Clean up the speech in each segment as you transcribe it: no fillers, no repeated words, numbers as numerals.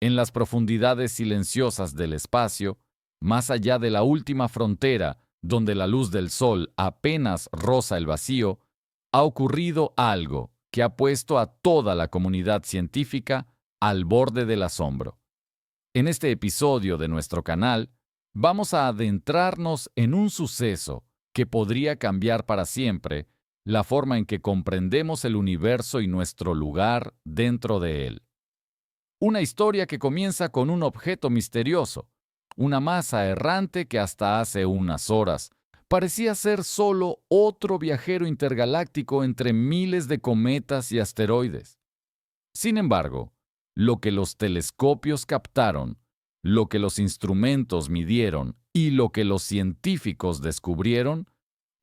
En las profundidades silenciosas del espacio, más allá de la última frontera, donde la luz del sol apenas roza el vacío, ha ocurrido algo que ha puesto a toda la comunidad científica al borde del asombro. En este episodio de nuestro canal, vamos a adentrarnos en un suceso que podría cambiar para siempre la forma en que comprendemos el universo y nuestro lugar dentro de él. Una historia que comienza con un objeto misterioso, una masa errante que hasta hace unas horas parecía ser solo otro viajero intergaláctico entre miles de cometas y asteroides. Sin embargo, lo que los telescopios captaron, lo que los instrumentos midieron y lo que los científicos descubrieron,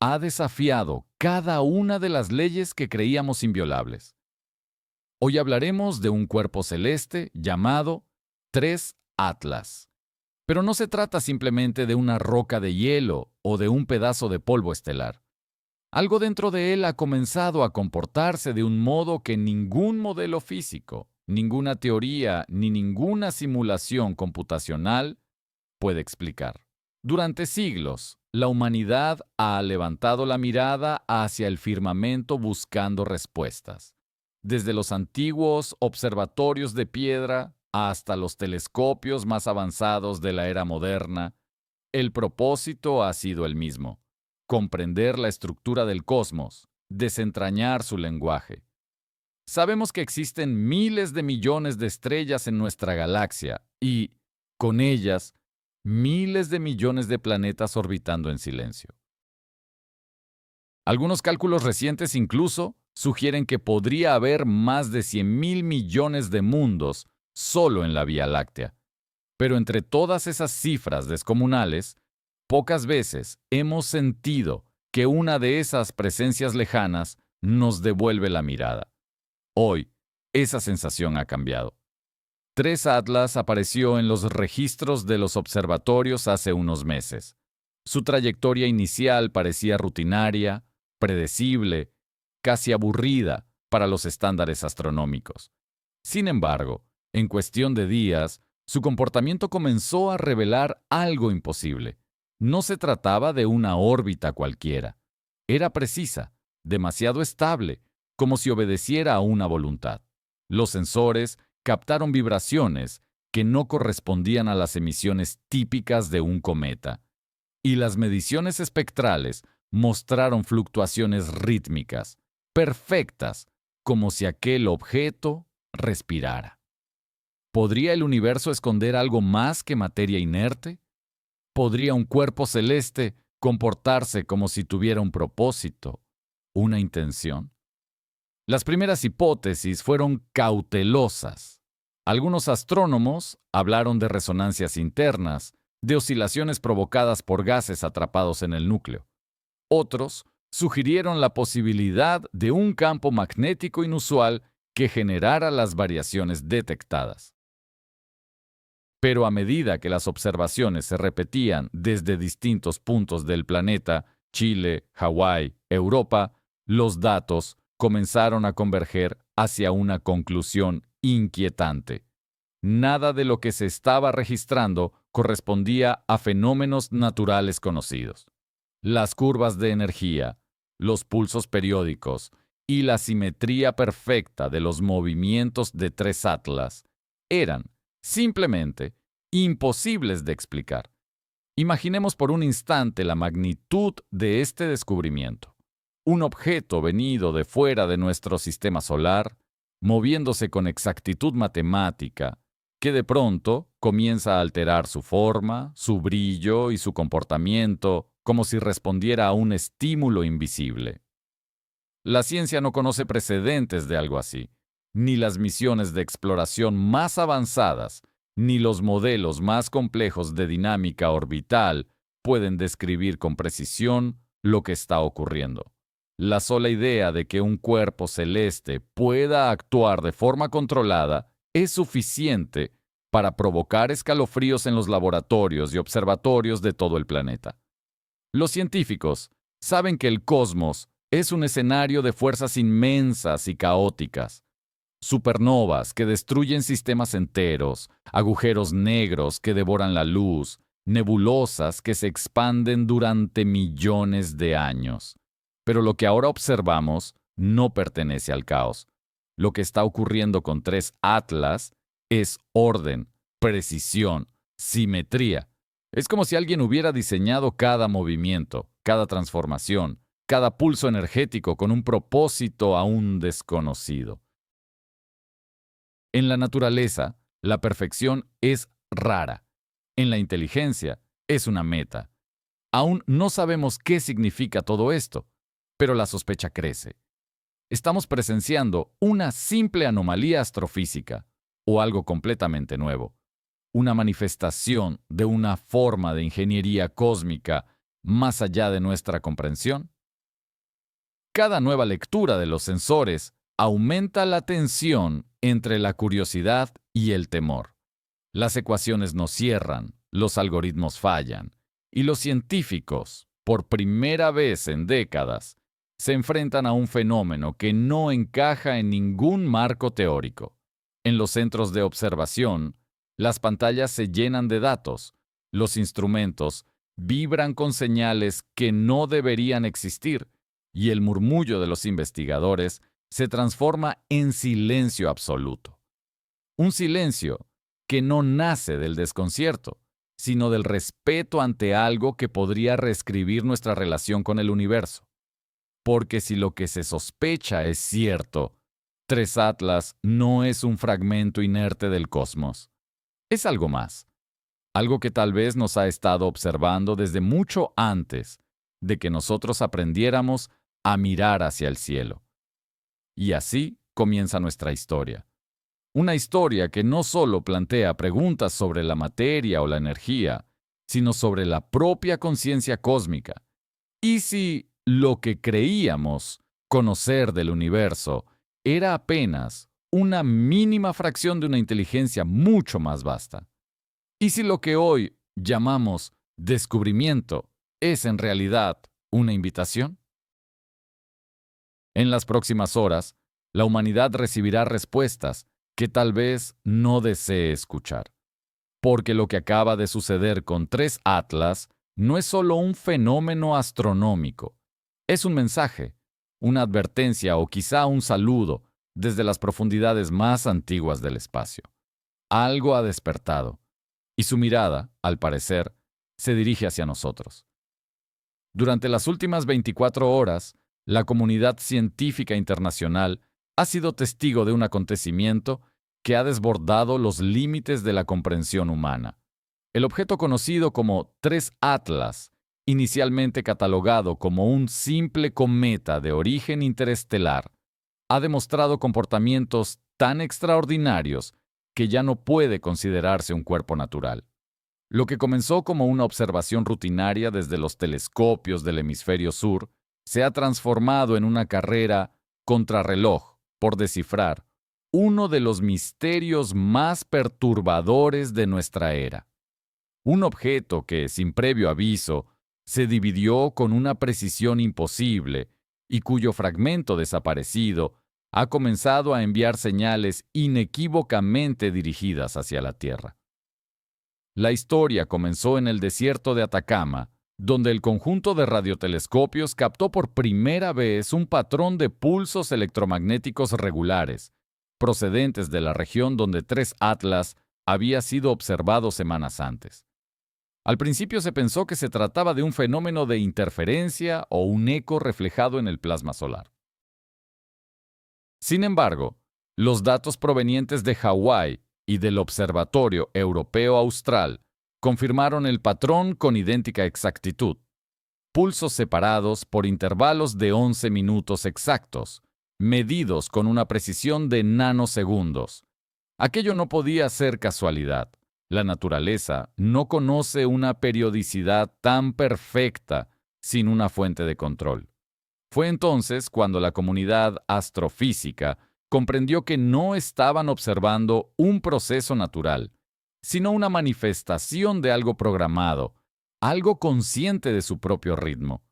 ha desafiado cada una de las leyes que creíamos inviolables. Hoy hablaremos de un cuerpo celeste llamado 3 Atlas. Pero no se trata simplemente de una roca de hielo o de un pedazo de polvo estelar. Algo dentro de él ha comenzado a comportarse de un modo que ningún modelo físico, ninguna teoría ni ninguna simulación computacional puede explicar. Durante siglos, la humanidad ha levantado la mirada hacia el firmamento buscando respuestas. Desde los antiguos observatorios de piedra hasta los telescopios más avanzados de la era moderna, el propósito ha sido el mismo: comprender la estructura del cosmos, desentrañar su lenguaje. Sabemos que existen miles de millones de estrellas en nuestra galaxia y, con ellas, miles de millones de planetas orbitando en silencio. Algunos cálculos recientes incluso sugieren que podría haber más de 100.000 millones de mundos solo en la Vía Láctea. Pero entre todas esas cifras descomunales, pocas veces hemos sentido que una de esas presencias lejanas nos devuelve la mirada. Hoy, esa sensación ha cambiado. 3 Atlas apareció en los registros de los observatorios hace unos meses. Su trayectoria inicial parecía rutinaria, predecible, casi aburrida para los estándares astronómicos. Sin embargo, en cuestión de días, su comportamiento comenzó a revelar algo imposible. No se trataba de una órbita cualquiera. Era precisa, demasiado estable, como si obedeciera a una voluntad. Los sensores captaron vibraciones que no correspondían a las emisiones típicas de un cometa, y las mediciones espectrales mostraron fluctuaciones rítmicas, perfectas, como si aquel objeto respirara. ¿Podría el universo esconder algo más que materia inerte? ¿Podría un cuerpo celeste comportarse como si tuviera un propósito, una intención? Las primeras hipótesis fueron cautelosas. Algunos astrónomos hablaron de resonancias internas, de oscilaciones provocadas por gases atrapados en el núcleo. Otros sugirieron la posibilidad de un campo magnético inusual que generara las variaciones detectadas. Pero a medida que las observaciones se repetían desde distintos puntos del planeta, Chile, Hawái, Europa, los datos comenzaron a converger hacia una conclusión inquietante. Nada de lo que se estaba registrando correspondía a fenómenos naturales conocidos. Las curvas de energía, los pulsos periódicos y la simetría perfecta de los movimientos de 3 Atlas eran simplemente imposibles de explicar. Imaginemos por un instante la magnitud de este descubrimiento. Un objeto venido de fuera de nuestro sistema solar, moviéndose con exactitud matemática, que de pronto comienza a alterar su forma, su brillo y su comportamiento como si respondiera a un estímulo invisible. La ciencia no conoce precedentes de algo así, ni las misiones de exploración más avanzadas, ni los modelos más complejos de dinámica orbital pueden describir con precisión lo que está ocurriendo. La sola idea de que un cuerpo celeste pueda actuar de forma controlada es suficiente para provocar escalofríos en los laboratorios y observatorios de todo el planeta. Los científicos saben que el cosmos es un escenario de fuerzas inmensas y caóticas. supernovas que destruyen sistemas enteros, agujeros negros que devoran la luz, nebulosas que se expanden durante millones de años. Pero lo que ahora observamos no pertenece al caos. Lo que está ocurriendo con 3 Atlas es orden, precisión, simetría. Es como si alguien hubiera diseñado cada movimiento, cada transformación, cada pulso energético con un propósito aún desconocido. En la naturaleza, la perfección es rara. En la inteligencia, es una meta. Aún no sabemos qué significa todo esto, pero la sospecha crece. Estamos presenciando una simple anomalía astrofísica, o algo completamente nuevo, una manifestación de una forma de ingeniería cósmica más allá de nuestra comprensión. Cada nueva lectura de los sensores aumenta la tensión entre la curiosidad y el temor. Las ecuaciones no cierran, los algoritmos fallan, y los científicos, por primera vez en décadas, se enfrentan a un fenómeno que no encaja en ningún marco teórico. En los centros de observación, las pantallas se llenan de datos, los instrumentos vibran con señales que no deberían existir, y el murmullo de los investigadores se transforma en silencio absoluto. Un silencio que no nace del desconcierto, sino del respeto ante algo que podría reescribir nuestra relación con el universo. Porque si lo que se sospecha es cierto, 3 Atlas no es un fragmento inerte del cosmos. Es algo más, algo que tal vez nos ha estado observando desde mucho antes de que nosotros aprendiéramos a mirar hacia el cielo. Y así comienza nuestra historia. Una historia que no solo plantea preguntas sobre la materia o la energía, sino sobre la propia conciencia cósmica. ¿Y si lo que creíamos conocer del universo era apenas una mínima fracción de una inteligencia mucho más vasta? ¿Y si lo que hoy llamamos descubrimiento es en realidad una invitación? En las próximas horas, la humanidad recibirá respuestas que tal vez no desee escuchar. Porque lo que acaba de suceder con 3 Atlas no es solo un fenómeno astronómico, es un mensaje, una advertencia o quizá un saludo desde las profundidades más antiguas del espacio. Algo ha despertado, y su mirada, al parecer, se dirige hacia nosotros. Durante las últimas 24 horas, la comunidad científica internacional ha sido testigo de un acontecimiento que ha desbordado los límites de la comprensión humana. El objeto conocido como 3 Atlas, inicialmente catalogado como un simple cometa de origen interestelar, ha demostrado comportamientos tan extraordinarios que ya no puede considerarse un cuerpo natural. Lo que comenzó como una observación rutinaria desde los telescopios del hemisferio sur se ha transformado en una carrera contrarreloj por descifrar uno de los misterios más perturbadores de nuestra era. Un objeto que, sin previo aviso, se dividió con una precisión imposible y cuyo fragmento desaparecido ha comenzado a enviar señales inequívocamente dirigidas hacia la Tierra. La historia comenzó en el desierto de Atacama, donde el conjunto de radiotelescopios captó por primera vez un patrón de pulsos electromagnéticos regulares, procedentes de la región donde 3 Atlas había sido observado semanas antes. Al principio se pensó que se trataba de un fenómeno de interferencia o un eco reflejado en el plasma solar. Sin embargo, los datos provenientes de Hawái y del Observatorio Europeo Austral confirmaron el patrón con idéntica exactitud. Pulsos separados por intervalos de 11 minutos exactos, medidos con una precisión de nanosegundos. Aquello no podía ser casualidad. La naturaleza no conoce una periodicidad tan perfecta sin una fuente de control. Fue entonces cuando la comunidad astrofísica comprendió que no estaban observando un proceso natural, sino una manifestación de algo programado, algo consciente de su propio ritmo.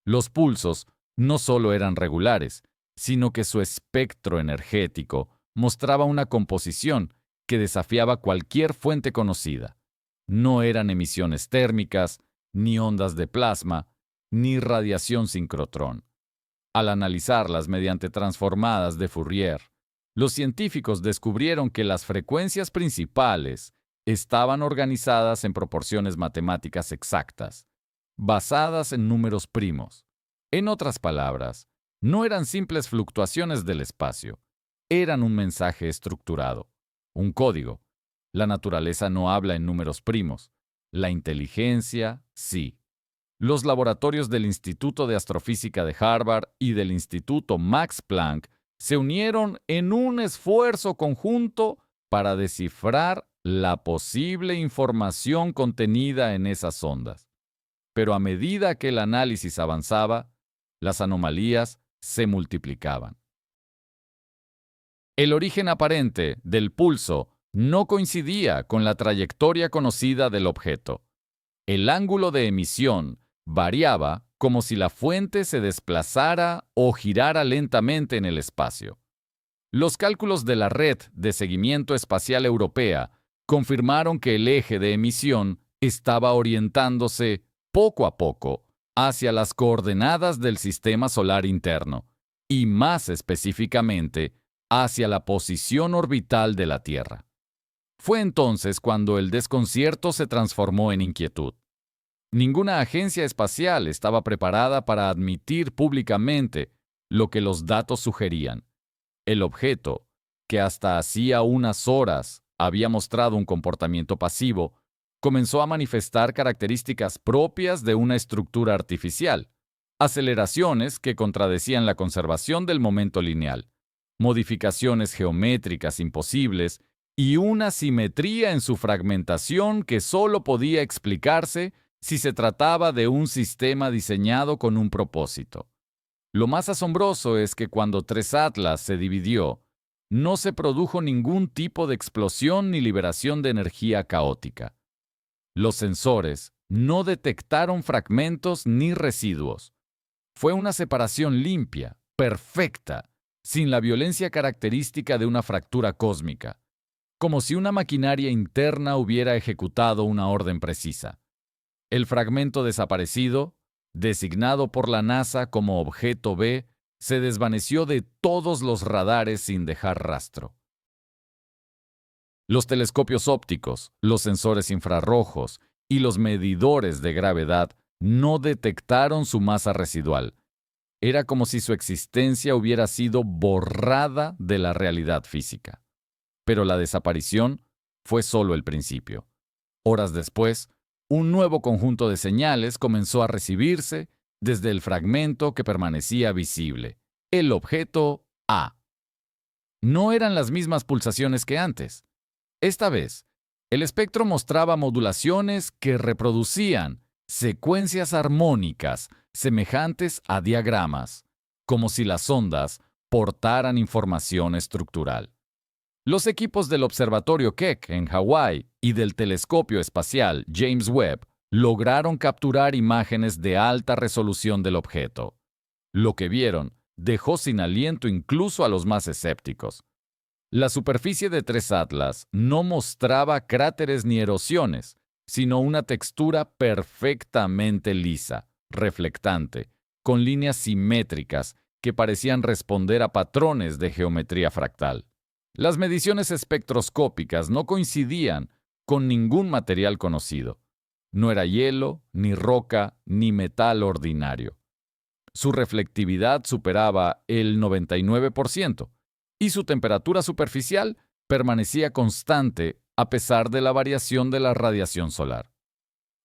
Los pulsos no solo eran regulares, sino que su espectro energético mostraba una composición que desafiaba cualquier fuente conocida. No eran emisiones térmicas, ni ondas de plasma, ni radiación sincrotrón. Al analizarlas mediante transformadas de Fourier, los científicos descubrieron que las frecuencias principales estaban organizadas en proporciones matemáticas exactas, basadas en números primos. En otras palabras, no eran simples fluctuaciones del espacio, eran un mensaje estructurado, un código. La naturaleza no habla en números primos, la inteligencia sí. Los laboratorios del Instituto de Astrofísica de Harvard y del Instituto Max Planck se unieron en un esfuerzo conjunto para descifrar la posible información contenida en esas ondas. Pero a medida que el análisis avanzaba, las anomalías se multiplicaban. El origen aparente del pulso no coincidía con la trayectoria conocida del objeto. El ángulo de emisión variaba como si la fuente se desplazara o girara lentamente en el espacio. Los cálculos de la Red de Seguimiento Espacial Europea confirmaron que el eje de emisión estaba orientándose poco a poco hacia las coordenadas del sistema solar interno y, más específicamente, hacia la posición orbital de la Tierra. Fue entonces cuando el desconcierto se transformó en inquietud. Ninguna agencia espacial estaba preparada para admitir públicamente lo que los datos sugerían. El objeto, que hasta hacía unas horas había mostrado un comportamiento pasivo, comenzó a manifestar características propias de una estructura artificial, aceleraciones que contradecían la conservación del momento lineal, modificaciones geométricas imposibles y una simetría en su fragmentación que solo podía explicarse si se trataba de un sistema diseñado con un propósito. Lo más asombroso es que cuando 3 Atlas se dividió, no se produjo ningún tipo de explosión ni liberación de energía caótica. Los sensores no detectaron fragmentos ni residuos. Fue una separación limpia, perfecta, sin la violencia característica de una fractura cósmica, como si una maquinaria interna hubiera ejecutado una orden precisa. El fragmento desaparecido, designado por la NASA como objeto B, se desvaneció de todos los radares sin dejar rastro. Los telescopios ópticos, los sensores infrarrojos y los medidores de gravedad no detectaron su masa residual. Era como si su existencia hubiera sido borrada de la realidad física. Pero la desaparición fue solo el principio. Horas después, un nuevo conjunto de señales comenzó a recibirse desde el fragmento que permanecía visible, el objeto A. No eran las mismas pulsaciones que antes. Esta vez, el espectro mostraba modulaciones que reproducían secuencias armónicas semejantes a diagramas, como si las ondas portaran información estructural. Los equipos del Observatorio Keck en Hawái y del Telescopio Espacial James Webb lograron capturar imágenes de alta resolución del objeto. Lo que vieron dejó sin aliento incluso a los más escépticos. La superficie de 3 Atlas no mostraba cráteres ni erosiones, sino una textura perfectamente lisa, reflectante, con líneas simétricas que parecían responder a patrones de geometría fractal. Las mediciones espectroscópicas no coincidían con ningún material conocido. No era hielo, ni roca, ni metal ordinario. Su reflectividad superaba el 99% y su temperatura superficial permanecía constante a pesar de la variación de la radiación solar.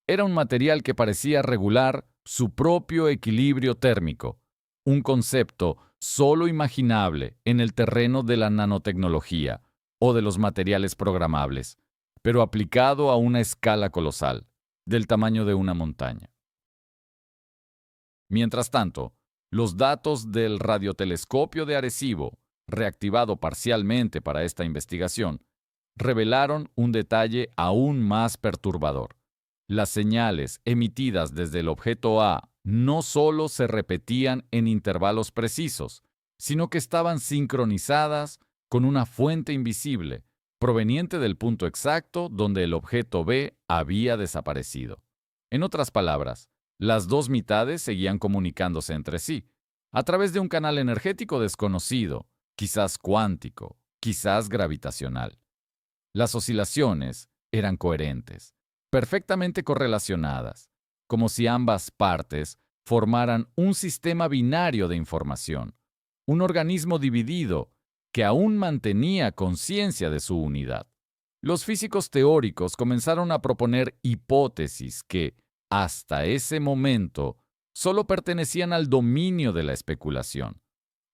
Era un material que parecía regular su propio equilibrio térmico, un concepto solo imaginable en el terreno de la nanotecnología o de los materiales programables, pero aplicado a una escala colosal, del tamaño de una montaña. Mientras tanto, los datos del radiotelescopio de Arecibo, reactivado parcialmente para esta investigación, revelaron un detalle aún más perturbador. Las señales emitidas desde el objeto A no solo se repetían en intervalos precisos, sino que estaban sincronizadas con una fuente invisible, proveniente del punto exacto donde el objeto B había desaparecido. En otras palabras, las dos mitades seguían comunicándose entre sí, a través de un canal energético desconocido, quizás cuántico, quizás gravitacional. Las oscilaciones eran coherentes, perfectamente correlacionadas, como si ambas partes formaran un sistema binario de información, un organismo dividido que aún mantenía conciencia de su unidad. Los físicos teóricos comenzaron a proponer hipótesis que, hasta ese momento, solo pertenecían al dominio de la especulación.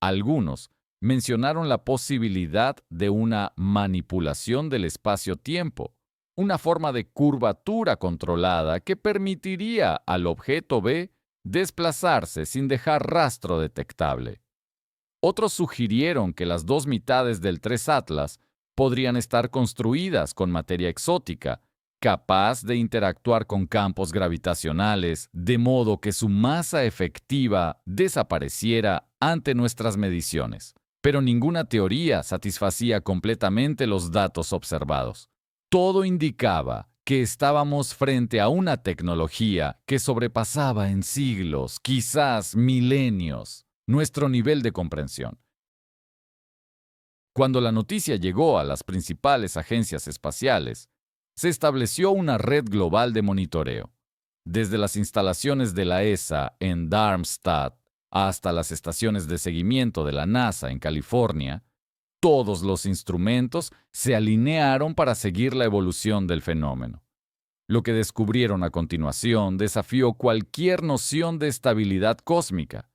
Algunos mencionaron la posibilidad de una manipulación del espacio-tiempo, una forma de curvatura controlada que permitiría al objeto B desplazarse sin dejar rastro detectable. Otros sugirieron que las dos mitades del 3 Atlas podrían estar construidas con materia exótica, capaz de interactuar con campos gravitacionales, de modo que su masa efectiva desapareciera ante nuestras mediciones. Pero ninguna teoría satisfacía completamente los datos observados. Todo indicaba que estábamos frente a una tecnología que sobrepasaba en siglos, quizás milenios, nuestro nivel de comprensión. Cuando la noticia llegó a las principales agencias espaciales, se estableció una red global de monitoreo. Desde las instalaciones de la ESA en Darmstadt hasta las estaciones de seguimiento de la NASA en California, todos los instrumentos se alinearon para seguir la evolución del fenómeno. Lo que descubrieron a continuación desafió cualquier noción de estabilidad cósmica.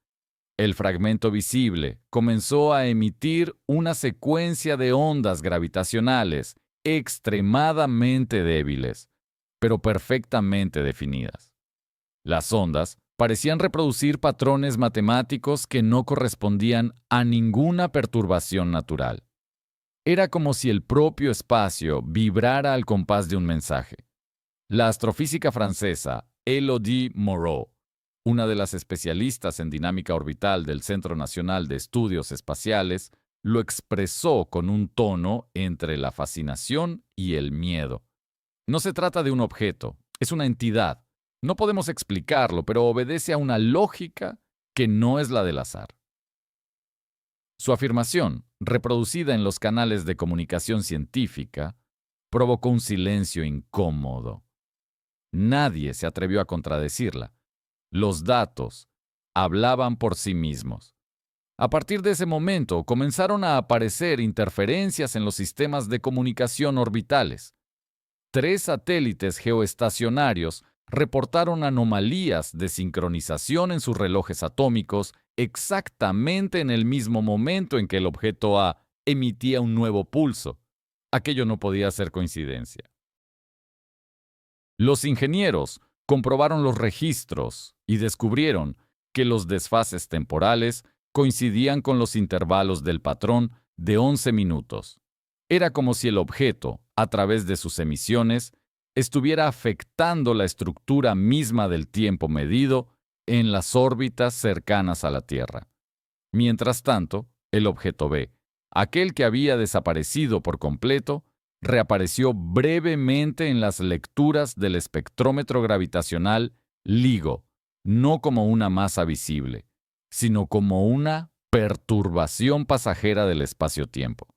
El fragmento visible comenzó a emitir una secuencia de ondas gravitacionales extremadamente débiles, pero perfectamente definidas. Las ondas parecían reproducir patrones matemáticos que no correspondían a ninguna perturbación natural. Era como si el propio espacio vibrara al compás de un mensaje. La astrofísica francesa Élodie Moreau, una de las especialistas en dinámica orbital del Centro Nacional de Estudios Espaciales, lo expresó con un tono entre la fascinación y el miedo. No se trata de un objeto, es una entidad. No podemos explicarlo, pero obedece a una lógica que no es la del azar. Su afirmación, reproducida en los canales de comunicación científica, provocó un silencio incómodo. Nadie se atrevió a contradecirla. Los datos hablaban por sí mismos. A partir de ese momento comenzaron a aparecer interferencias en los sistemas de comunicación orbitales. 3 satélites geoestacionarios reportaron anomalías de sincronización en sus relojes atómicos exactamente en el mismo momento en que el objeto A emitía un nuevo pulso. Aquello no podía ser coincidencia. Los ingenieros comprobaron los registros y descubrieron que los desfases temporales coincidían con los intervalos del patrón de 11 minutos. Era como si el objeto, a través de sus emisiones, estuviera afectando la estructura misma del tiempo medido en las órbitas cercanas a la Tierra. Mientras tanto, el objeto B, aquel que había desaparecido por completo, reapareció brevemente en las lecturas del espectrómetro gravitacional LIGO, no como una masa visible, sino como una perturbación pasajera del espacio-tiempo.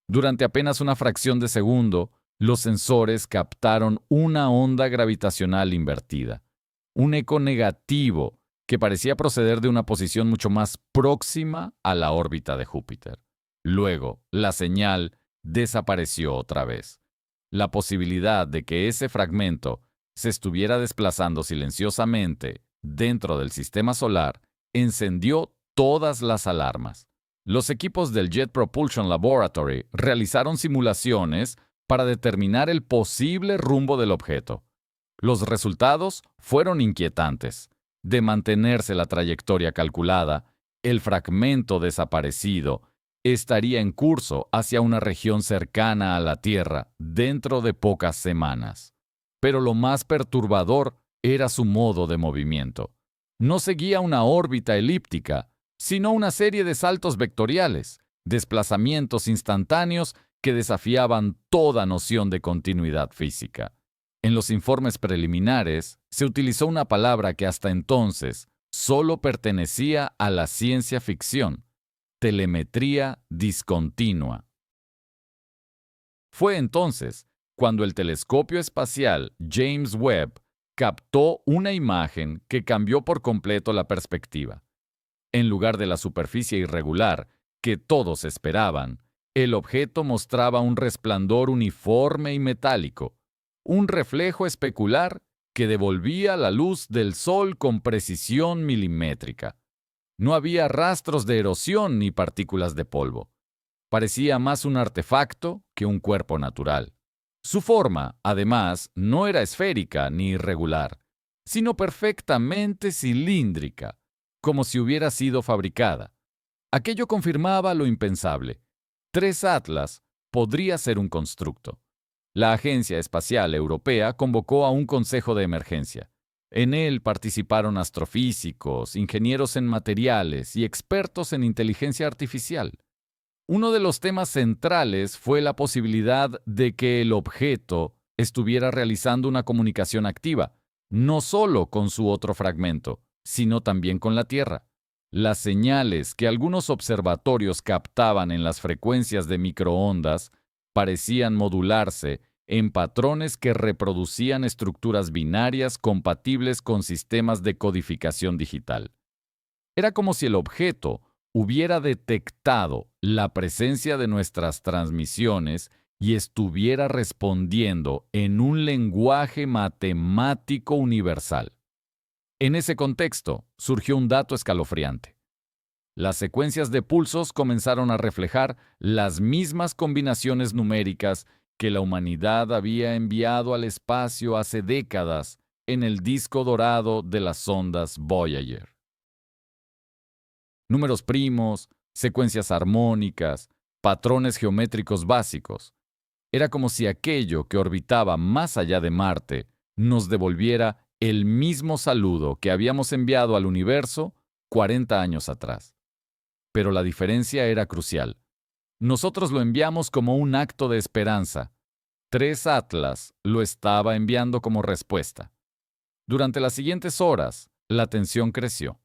Durante apenas una fracción de segundo, los sensores captaron una onda gravitacional invertida, un eco negativo que parecía proceder de una posición mucho más próxima a la órbita de Júpiter. Luego, la señal desapareció otra vez. La posibilidad de que ese fragmento se estuviera desplazando silenciosamente dentro del sistema solar encendió todas las alarmas. Los equipos del Jet Propulsion Laboratory realizaron simulaciones para determinar el posible rumbo del objeto. Los resultados fueron inquietantes. De mantenerse la trayectoria calculada, el fragmento desaparecido estaría en curso hacia una región cercana a la Tierra dentro de pocas semanas. Pero lo más perturbador era su modo de movimiento. No seguía una órbita elíptica, sino una serie de saltos vectoriales, desplazamientos instantáneos que desafiaban toda noción de continuidad física. En los informes preliminares se utilizó una palabra que hasta entonces solo pertenecía a la ciencia ficción: telemetría discontinua. Fue entonces cuando el telescopio espacial James Webb captó una imagen que cambió por completo la perspectiva. En lugar de la superficie irregular que todos esperaban, el objeto mostraba un resplandor uniforme y metálico, un reflejo especular que devolvía la luz del sol con precisión milimétrica. No había rastros de erosión ni partículas de polvo. Parecía más un artefacto que un cuerpo natural. Su forma, además, no era esférica ni irregular, sino perfectamente cilíndrica, como si hubiera sido fabricada. Aquello confirmaba lo impensable. 3 Atlas podría ser un constructo. La Agencia Espacial Europea convocó a un consejo de emergencia. En él participaron astrofísicos, ingenieros en materiales y expertos en inteligencia artificial. Uno de los temas centrales fue la posibilidad de que el objeto estuviera realizando una comunicación activa, no solo con su otro fragmento, sino también con la Tierra. Las señales que algunos observatorios captaban en las frecuencias de microondas parecían modularse en patrones que reproducían estructuras binarias compatibles con sistemas de codificación digital. Era como si el objeto hubiera detectado la presencia de nuestras transmisiones y estuviera respondiendo en un lenguaje matemático universal. En ese contexto, surgió un dato escalofriante. Las secuencias de pulsos comenzaron a reflejar las mismas combinaciones numéricas que la humanidad había enviado al espacio hace décadas en el disco dorado de las sondas Voyager. Números primos, secuencias armónicas, patrones geométricos básicos. Era como si aquello que orbitaba más allá de Marte nos devolviera el mismo saludo que habíamos enviado al universo 40 años atrás. Pero la diferencia era crucial. Nosotros lo enviamos como un acto de esperanza. 3 Atlas lo estaba enviando como respuesta. Durante las siguientes horas, la tensión creció.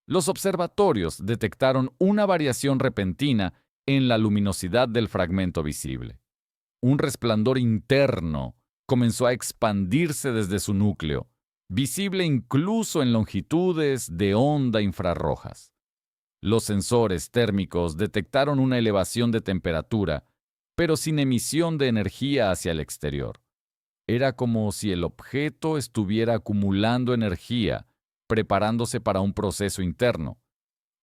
Los observatorios detectaron una variación repentina en la luminosidad del fragmento visible. Un resplandor interno comenzó a expandirse desde su núcleo, visible incluso en longitudes de onda infrarrojas. Los sensores térmicos detectaron una elevación de temperatura, pero sin emisión de energía hacia el exterior. Era como si el objeto estuviera acumulando energía, preparándose para un proceso interno.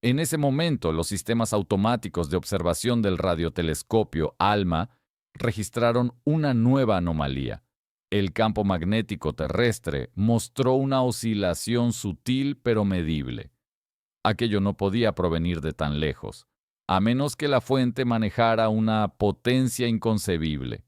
En ese momento, los sistemas automáticos de observación del radiotelescopio ALMA registraron una nueva anomalía. El campo magnético terrestre mostró una oscilación sutil pero medible. Aquello no podía provenir de tan lejos, a menos que la fuente manejara una potencia inconcebible.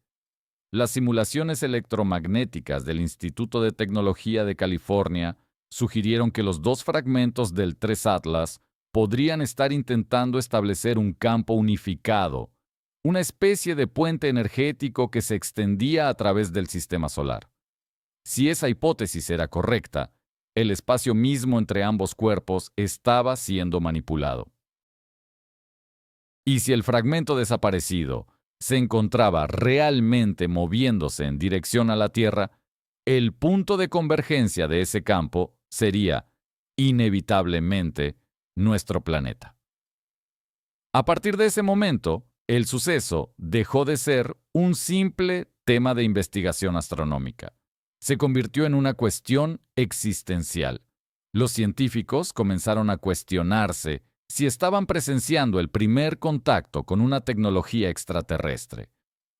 Las simulaciones electromagnéticas del Instituto de Tecnología de California sugirieron que los 2 fragmentos del 3 Atlas podrían estar intentando establecer un campo unificado, una especie de puente energético que se extendía a través del sistema solar. Si esa hipótesis era correcta, el espacio mismo entre ambos cuerpos estaba siendo manipulado. Y si el fragmento desaparecido se encontraba realmente moviéndose en dirección a la Tierra, el punto de convergencia de ese campo sería, inevitablemente, nuestro planeta. A partir de ese momento, el suceso dejó de ser un simple tema de investigación astronómica. Se convirtió en una cuestión existencial. Los científicos comenzaron a cuestionarse si estaban presenciando el primer contacto con una tecnología extraterrestre,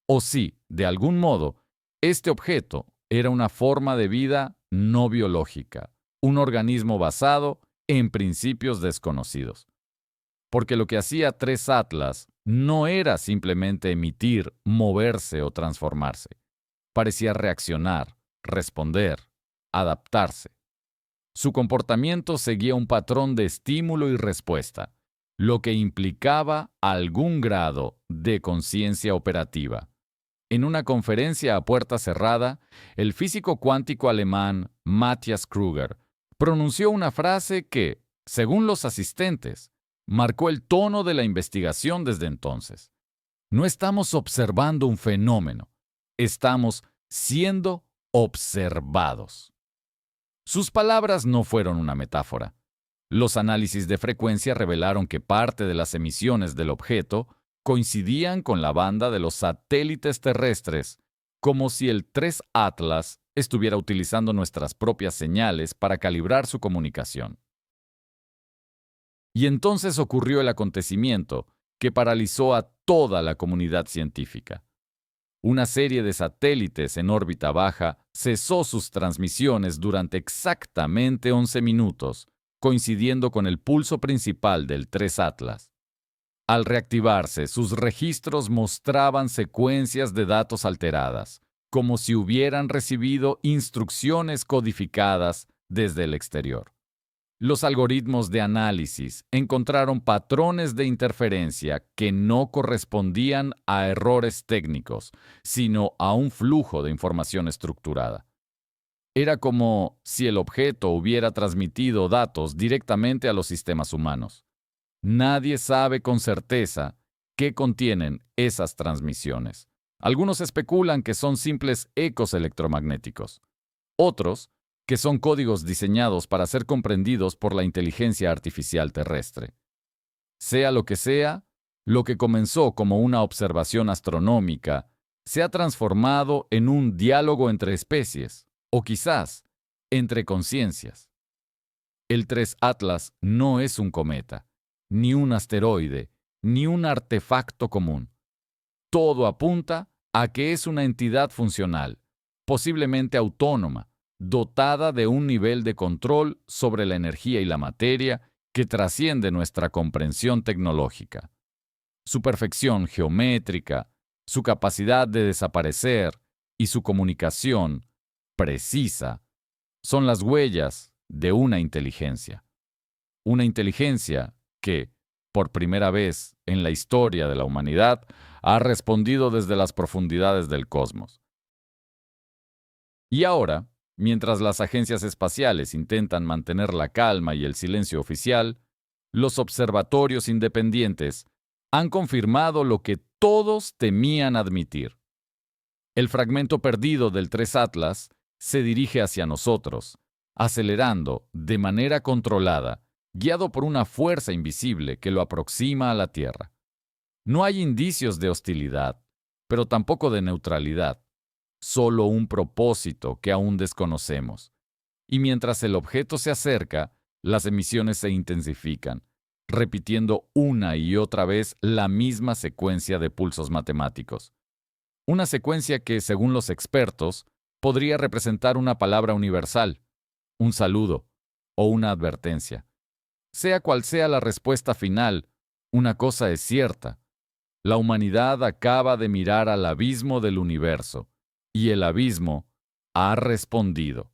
o si, de algún modo, este objeto era una forma de vida no biológica, un organismo basado en principios desconocidos. Porque lo que hacía 3 Atlas no era simplemente emitir, moverse o transformarse. Parecía reaccionar, responder, adaptarse. Su comportamiento seguía un patrón de estímulo y respuesta. lo que implicaba algún grado de conciencia operativa. En una conferencia a puerta cerrada, el físico cuántico alemán Matthias Kruger pronunció una frase que, según los asistentes, marcó el tono de la investigación desde entonces. No estamos observando un fenómeno, estamos siendo observados. Sus palabras no fueron una metáfora. Los análisis de frecuencia revelaron que parte de las emisiones del objeto coincidían con la banda de los satélites terrestres, como si el 3 Atlas estuviera utilizando nuestras propias señales para calibrar su comunicación. Y entonces ocurrió el acontecimiento que paralizó a toda la comunidad científica. Una serie de satélites en órbita baja cesó sus transmisiones durante exactamente 11 minutos, coincidiendo con el pulso principal del 3 Atlas. Al reactivarse, sus registros mostraban secuencias de datos alteradas, como si hubieran recibido instrucciones codificadas desde el exterior. Los algoritmos de análisis encontraron patrones de interferencia que no correspondían a errores técnicos, sino a un flujo de información estructurada. Era como si el objeto hubiera transmitido datos directamente a los sistemas humanos. Nadie sabe con certeza qué contienen esas transmisiones. Algunos especulan que son simples ecos electromagnéticos. Otros, que son códigos diseñados para ser comprendidos por la inteligencia artificial terrestre. Sea, lo que comenzó como una observación astronómica se ha transformado en un diálogo entre especies, o quizás entre conciencias. El 3 Atlas no es un cometa, ni un asteroide, ni un artefacto común. Todo apunta a que es una entidad funcional, posiblemente autónoma, dotada de un nivel de control sobre la energía y la materia que trasciende nuestra comprensión tecnológica. Su perfección geométrica, su capacidad de desaparecer y su comunicación precisa son las huellas de una inteligencia. Una inteligencia que, por primera vez en la historia de la humanidad, ha respondido desde las profundidades del cosmos. Y ahora, mientras las agencias espaciales intentan mantener la calma y el silencio oficial, los observatorios independientes han confirmado lo que todos temían admitir. El fragmento perdido del 3 Atlas se dirige hacia nosotros, acelerando de manera controlada, guiado por una fuerza invisible que lo aproxima a la Tierra. No hay indicios de hostilidad, pero tampoco de neutralidad. Solo un propósito que aún desconocemos. Y mientras el objeto se acerca, las emisiones se intensifican, repitiendo una y otra vez la misma secuencia de pulsos matemáticos. Una secuencia que, según los expertos, podría representar una palabra universal, un saludo o una advertencia. Sea cual sea la respuesta final, una cosa es cierta. La humanidad acaba de mirar al abismo del universo. Y el abismo ha respondido.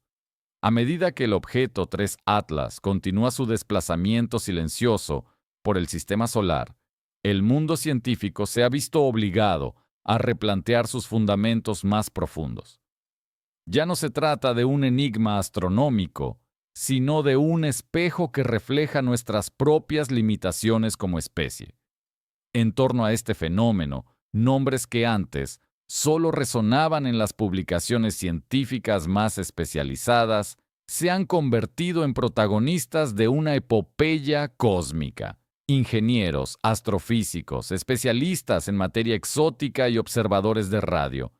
A medida que el objeto 3 Atlas continúa su desplazamiento silencioso por el sistema solar, el mundo científico se ha visto obligado a replantear sus fundamentos más profundos. Ya no se trata de un enigma astronómico, sino de un espejo que refleja nuestras propias limitaciones como especie. En torno a este fenómeno, nombres que antes solo resonaban en las publicaciones científicas más especializadas, se han convertido en protagonistas de una epopeya cósmica. Ingenieros, astrofísicos, especialistas en materia exótica y observadores de radio,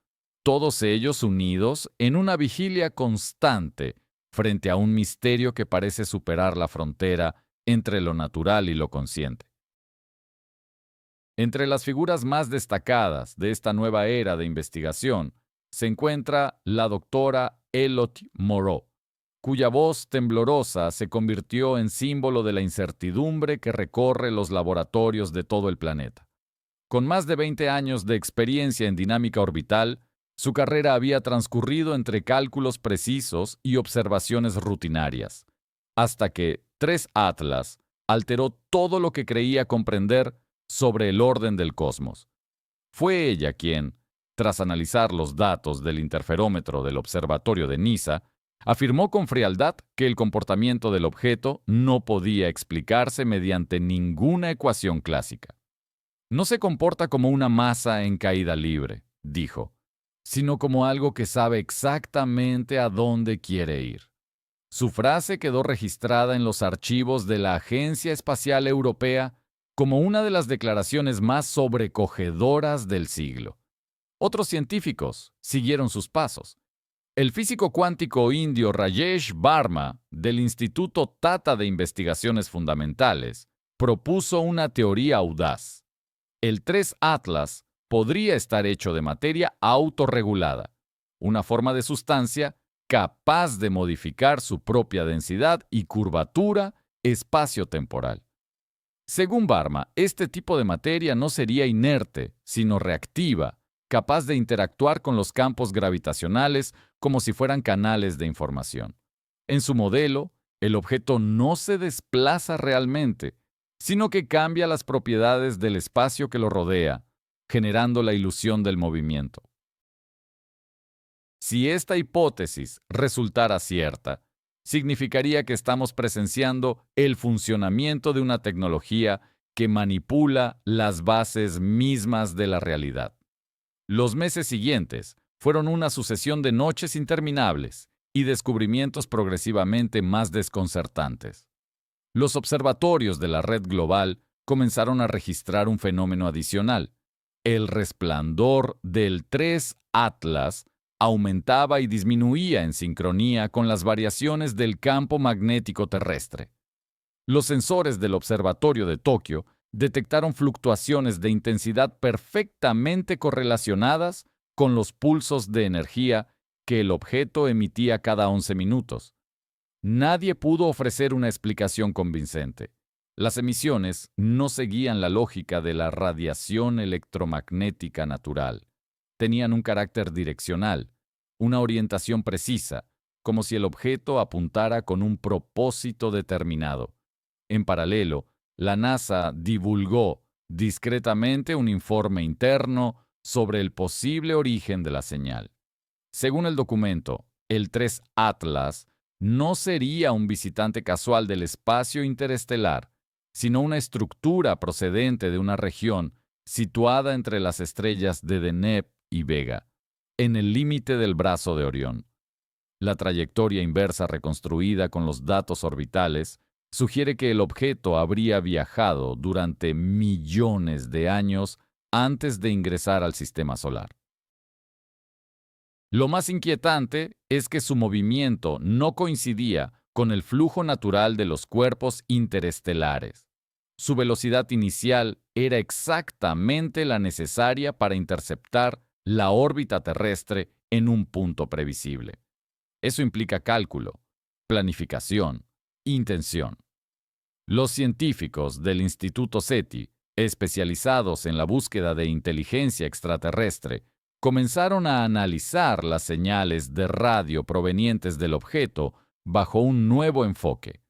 todos ellos unidos en una vigilia constante frente a un misterio que parece superar la frontera entre lo natural y lo consciente. Entre las figuras más destacadas de esta nueva era de investigación se encuentra la doctora Elodie Moreau, cuya voz temblorosa se convirtió en símbolo de la incertidumbre que recorre los laboratorios de todo el planeta. Con más de 20 años de experiencia en dinámica orbital, su carrera había transcurrido entre cálculos precisos y observaciones rutinarias, hasta que 3 Atlas alteró todo lo que creía comprender sobre el orden del cosmos. Fue ella quien, tras analizar los datos del interferómetro del observatorio de Niza, afirmó con frialdad que el comportamiento del objeto no podía explicarse mediante ninguna ecuación clásica. No se comporta como una masa en caída libre, dijo, sino como algo que sabe exactamente a dónde quiere ir. Su frase quedó registrada en los archivos de la Agencia Espacial Europea como una de las declaraciones más sobrecogedoras del siglo. Otros científicos siguieron sus pasos. El físico cuántico indio Rajesh Varma, del Instituto Tata de Investigaciones Fundamentales, propuso una teoría audaz. El 3 Atlas podría estar hecho de materia autorregulada, una forma de sustancia capaz de modificar su propia densidad y curvatura espacio-temporal. Según Varma, este tipo de materia no sería inerte, sino reactiva, capaz de interactuar con los campos gravitacionales como si fueran canales de información. En su modelo, el objeto no se desplaza realmente, sino que cambia las propiedades del espacio que lo rodea, generando la ilusión del movimiento. Si esta hipótesis resultara cierta, significaría que estamos presenciando el funcionamiento de una tecnología que manipula las bases mismas de la realidad. Los meses siguientes fueron una sucesión de noches interminables y descubrimientos progresivamente más desconcertantes. Los observatorios de la red global comenzaron a registrar un fenómeno adicional. El resplandor del 3 Atlas aumentaba y disminuía en sincronía con las variaciones del campo magnético terrestre. Los sensores del Observatorio de Tokio detectaron fluctuaciones de intensidad perfectamente correlacionadas con los pulsos de energía que el objeto emitía cada 11 minutos. Nadie pudo ofrecer una explicación convincente. Las emisiones no seguían la lógica de la radiación electromagnética natural. Tenían un carácter direccional, una orientación precisa, como si el objeto apuntara con un propósito determinado. En paralelo, la NASA divulgó discretamente un informe interno sobre el posible origen de la señal. Según el documento, el 3 Atlas no sería un visitante casual del espacio interestelar, sino una estructura procedente de una región situada entre las estrellas de Deneb y Vega, en el límite del brazo de Orión. La trayectoria inversa reconstruida con los datos orbitales sugiere que el objeto habría viajado durante millones de años antes de ingresar al sistema solar. Lo más inquietante es que su movimiento no coincidía con el flujo natural de los cuerpos interestelares. Su velocidad inicial era exactamente la necesaria para interceptar la órbita terrestre en un punto previsible. Eso implica cálculo, planificación, intención. Los científicos del Instituto SETI, especializados en la búsqueda de inteligencia extraterrestre, comenzaron a analizar las señales de radio provenientes del objeto bajo un nuevo enfoque.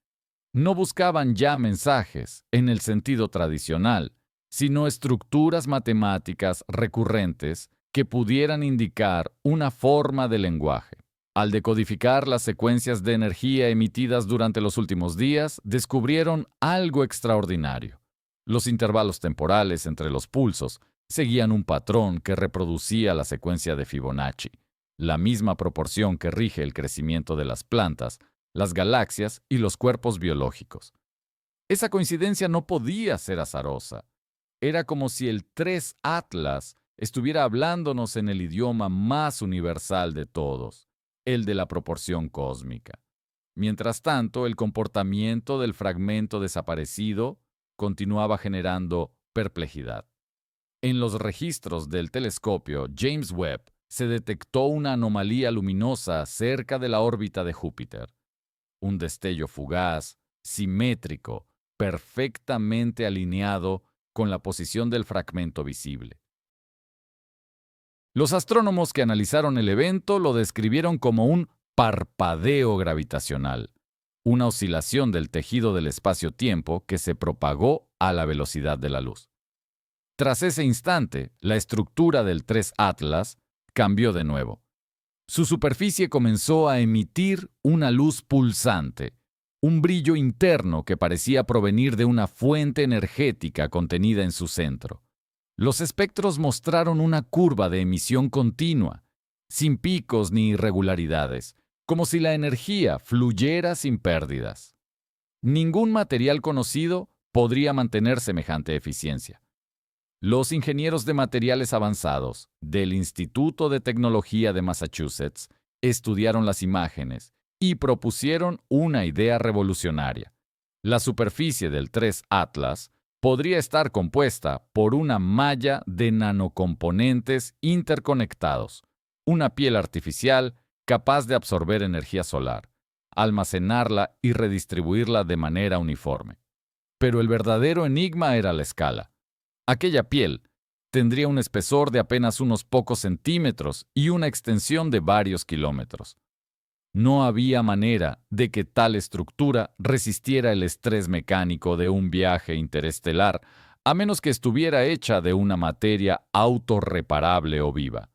No buscaban ya mensajes en el sentido tradicional, sino estructuras matemáticas recurrentes que pudieran indicar una forma de lenguaje. Al decodificar las secuencias de energía emitidas durante los últimos días, descubrieron algo extraordinario. Los intervalos temporales entre los pulsos seguían un patrón que reproducía la secuencia de Fibonacci, la misma proporción que rige el crecimiento de las plantas, las galaxias y los cuerpos biológicos. Esa coincidencia no podía ser azarosa. Era como si el 3 Atlas estuviera hablándonos en el idioma más universal de todos, el de la proporción cósmica. Mientras tanto, el comportamiento del fragmento desaparecido continuaba generando perplejidad. En los registros del telescopio James Webb se detectó una anomalía luminosa cerca de la órbita de Júpiter. Un destello fugaz, simétrico, perfectamente alineado con la posición del fragmento visible. Los astrónomos que analizaron el evento lo describieron como un parpadeo gravitacional, una oscilación del tejido del espacio-tiempo que se propagó a la velocidad de la luz. Tras ese instante, la estructura del 3 Atlas cambió de nuevo. Su superficie comenzó a emitir una luz pulsante, un brillo interno que parecía provenir de una fuente energética contenida en su centro. Los espectros mostraron una curva de emisión continua, sin picos ni irregularidades, como si la energía fluyera sin pérdidas. Ningún material conocido podría mantener semejante eficiencia. Los ingenieros de materiales avanzados del Instituto de Tecnología de Massachusetts estudiaron las imágenes y propusieron una idea revolucionaria. La superficie del 3 Atlas podría estar compuesta por una malla de nanocomponentes interconectados, una piel artificial capaz de absorber energía solar, almacenarla y redistribuirla de manera uniforme. Pero el verdadero enigma era la escala. Aquella piel tendría un espesor de apenas unos pocos centímetros y una extensión de varios kilómetros. No había manera de que tal estructura resistiera el estrés mecánico de un viaje interestelar, a menos que estuviera hecha de una materia autorreparable o viva.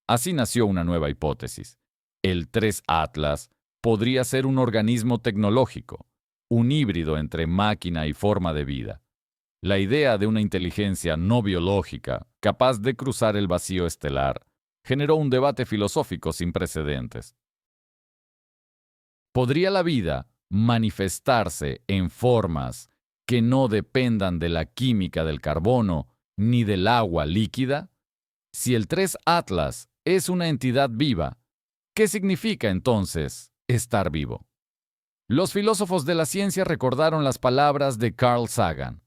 Así nació una nueva hipótesis. El 3 Atlas podría ser un organismo tecnológico, un híbrido entre máquina y forma de vida. La idea de una inteligencia no biológica, capaz de cruzar el vacío estelar, generó un debate filosófico sin precedentes. ¿Podría la vida manifestarse en formas que no dependan de la química del carbono ni del agua líquida? Si el 3 Atlas es una entidad viva, ¿qué significa entonces estar vivo? Los filósofos de la ciencia recordaron las palabras de Carl Sagan.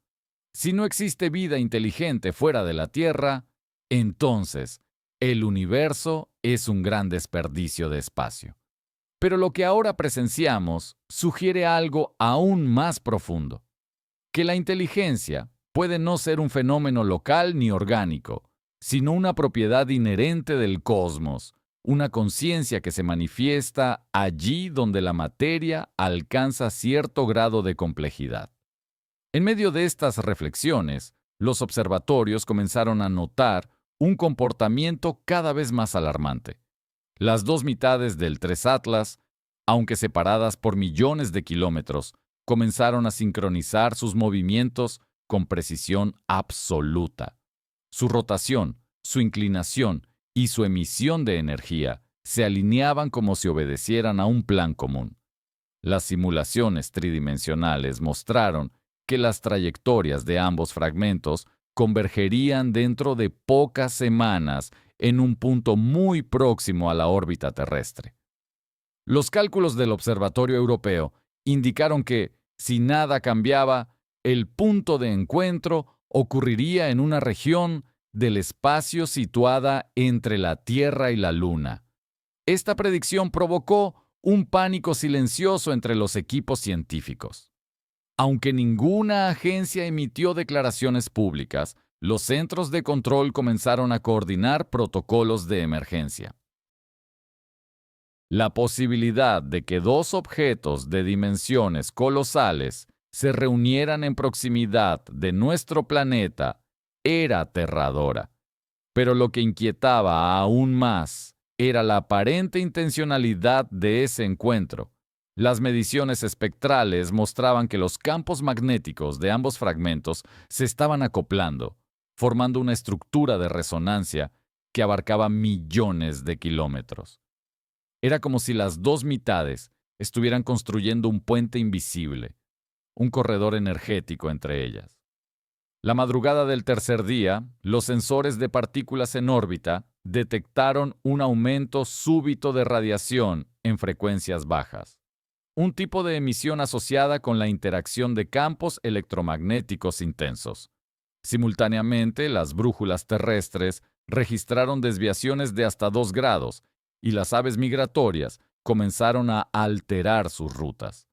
Si no existe vida inteligente fuera de la Tierra, entonces el universo es un gran desperdicio de espacio. Pero lo que ahora presenciamos sugiere algo aún más profundo, que la inteligencia puede no ser un fenómeno local ni orgánico, sino una propiedad inherente del cosmos, una conciencia que se manifiesta allí donde la materia alcanza cierto grado de complejidad. En medio de estas reflexiones, los observatorios comenzaron a notar un comportamiento cada vez más alarmante. Las dos mitades del 3 Atlas, aunque separadas por millones de kilómetros, comenzaron a sincronizar sus movimientos con precisión absoluta. Su rotación, su inclinación y su emisión de energía se alineaban como si obedecieran a un plan común. Las simulaciones tridimensionales mostraron que las trayectorias de ambos fragmentos convergerían dentro de pocas semanas en un punto muy próximo a la órbita terrestre. Los cálculos del Observatorio Europeo indicaron que, si nada cambiaba, el punto de encuentro ocurriría en una región del espacio situada entre la Tierra y la Luna. Esta predicción provocó un pánico silencioso entre los equipos científicos. Aunque ninguna agencia emitió declaraciones públicas, los centros de control comenzaron a coordinar protocolos de emergencia. La posibilidad de que dos objetos de dimensiones colosales se reunieran en proximidad de nuestro planeta era aterradora. Pero lo que inquietaba aún más era la aparente intencionalidad de ese encuentro. Las mediciones espectrales mostraban que los campos magnéticos de ambos fragmentos se estaban acoplando, formando una estructura de resonancia que abarcaba millones de kilómetros. Era como si las dos mitades estuvieran construyendo un puente invisible, un corredor energético entre ellas. La madrugada del tercer día, los sensores de partículas en órbita detectaron un aumento súbito de radiación en frecuencias bajas, un tipo de emisión asociada con la interacción de campos electromagnéticos intensos. Simultáneamente, las brújulas terrestres registraron desviaciones de hasta 2 grados y las aves migratorias comenzaron a alterar sus rutas.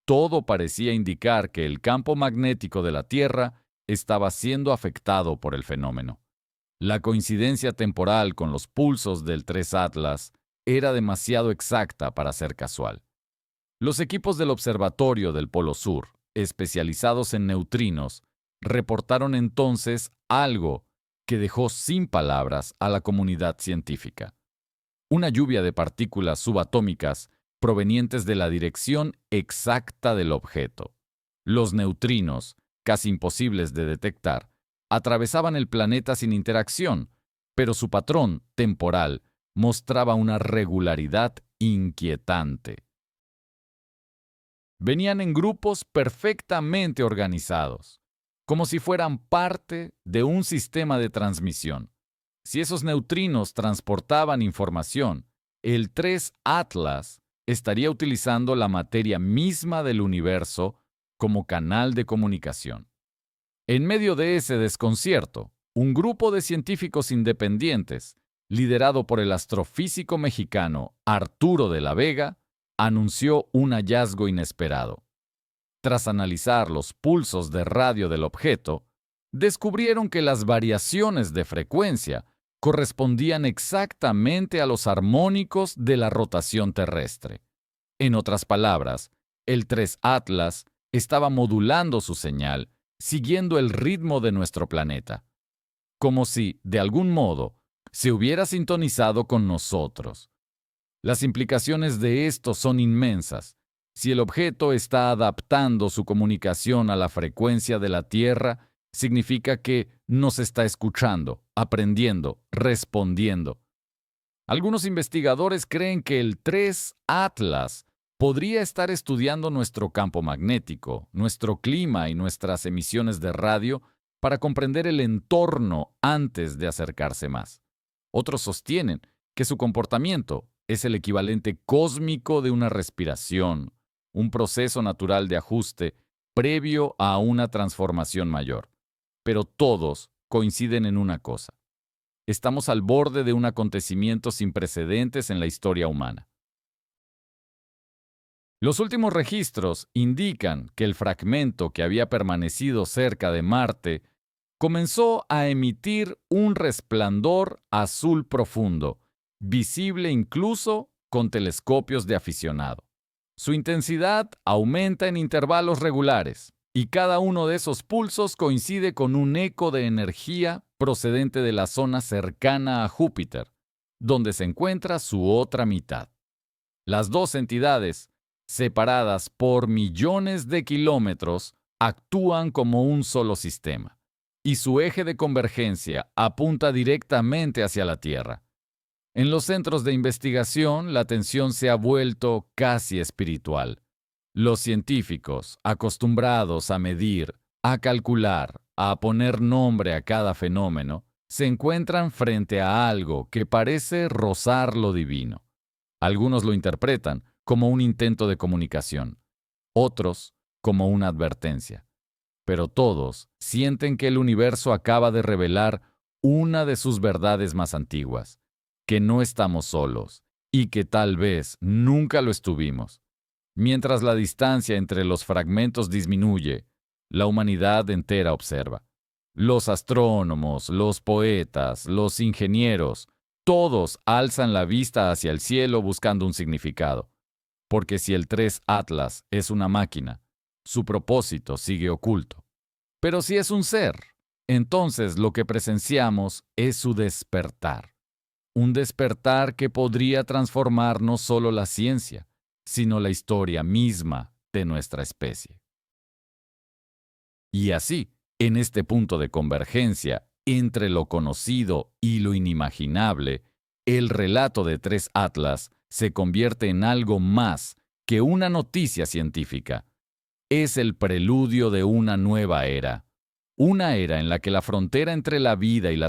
Todo parecía indicar que el campo magnético de la Tierra estaba siendo afectado por el fenómeno. La coincidencia temporal con los pulsos del 3 Atlas era demasiado exacta para ser casual. Los equipos del Observatorio del Polo Sur, especializados en neutrinos, reportaron entonces algo que dejó sin palabras a la comunidad científica. Una lluvia de partículas subatómicas provenientes de la dirección exacta del objeto. Los neutrinos, casi imposibles de detectar, atravesaban el planeta sin interacción, pero su patrón temporal mostraba una regularidad inquietante. Venían en grupos perfectamente organizados, como si fueran parte de un sistema de transmisión. Si esos neutrinos transportaban información, el 3 Atlas estaría utilizando la materia misma del universo como canal de comunicación. En medio de ese desconcierto, un grupo de científicos independientes, liderado por el astrofísico mexicano Arturo de la Vega, anunció un hallazgo inesperado. Tras analizar los pulsos de radio del objeto, descubrieron que las variaciones de frecuencia correspondían exactamente a los armónicos de la rotación terrestre. En otras palabras, el 3 Atlas estaba modulando su señal, siguiendo el ritmo de nuestro planeta, como si, de algún modo, se hubiera sintonizado con nosotros. Las implicaciones de esto son inmensas. Si el objeto está adaptando su comunicación a la frecuencia de la Tierra, significa que nos está escuchando, aprendiendo, respondiendo. Algunos investigadores creen que el 3 Atlas podría estar estudiando nuestro campo magnético, nuestro clima y nuestras emisiones de radio para comprender el entorno antes de acercarse más. Otros sostienen que su comportamiento es el equivalente cósmico de una respiración, un proceso natural de ajuste previo a una transformación mayor. Pero todos coinciden en una cosa. Estamos al borde de un acontecimiento sin precedentes en la historia humana. Los últimos registros indican que el fragmento que había permanecido cerca de Marte comenzó a emitir un resplandor azul profundo, visible incluso con telescopios de aficionado. Su intensidad aumenta en intervalos regulares, y cada uno de esos pulsos coincide con un eco de energía procedente de la zona cercana a Júpiter, donde se encuentra su otra mitad. Las dos entidades, separadas por millones de kilómetros, actúan como un solo sistema, y su eje de convergencia apunta directamente hacia la Tierra. En los centros de investigación, la atención se ha vuelto casi espiritual. Los científicos, acostumbrados a medir, a calcular, a poner nombre a cada fenómeno, se encuentran frente a algo que parece rozar lo divino. Algunos lo interpretan como un intento de comunicación, otros como una advertencia. Pero todos sienten que el universo acaba de revelar una de sus verdades más antiguas, que no estamos solos y que tal vez nunca lo estuvimos. Mientras la distancia entre los fragmentos disminuye, la humanidad entera observa. Los astrónomos, los poetas, los ingenieros, todos alzan la vista hacia el cielo buscando un significado. Porque si el 3 Atlas es una máquina, su propósito sigue oculto. Pero si es un ser, entonces lo que presenciamos es su despertar. Un despertar que podría transformar no solo la ciencia, sino la historia misma de nuestra especie. Y así, en este punto de convergencia entre lo conocido y lo inimaginable, el relato de 3 Atlas se convierte en algo más que una noticia científica. Es el preludio de una nueva era. Una era en la que la frontera entre la vida y la